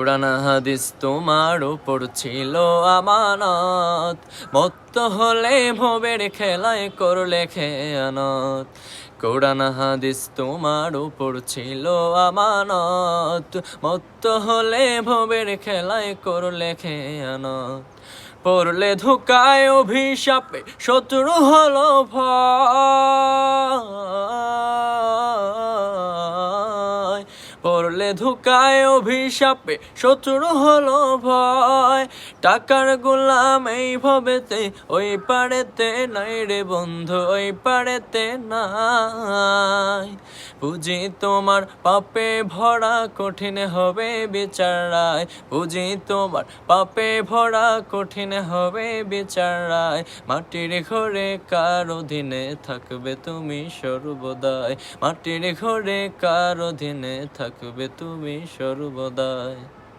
কোরআন হাদিস তোমার উপর ছিল আমানত, মত্ত হলে ভবের খেলায় করলে খেয়ানত। কোরআন হাদিস তোমার উপর ছিল আমানত, মত্ত হলে ভবের খেলায় করলে খেয়ানত। পড়লে ধোকায় অভিশাপে শত্রু হলো ভয়, পড়লে ধোকায় অভিশাপে শত্রু হলো ভয়। টাকার গোলাম এই ভবেতে ওই পারেতে নাই রে বন্ধু, ওই পারেতে নাই। পুঁজি তোমার পাপে ভরা, কঠিন হবে বিচার রায়। পুঁজি তোমার পাপে ভরা, কঠিন হবে বিচার রায়। মাটির ঘরে কার অধীনে থাকবে তুমি সর্বদাই, মাটির ঘরে কার অধীনে থাকবে তুমি সর্বদাই।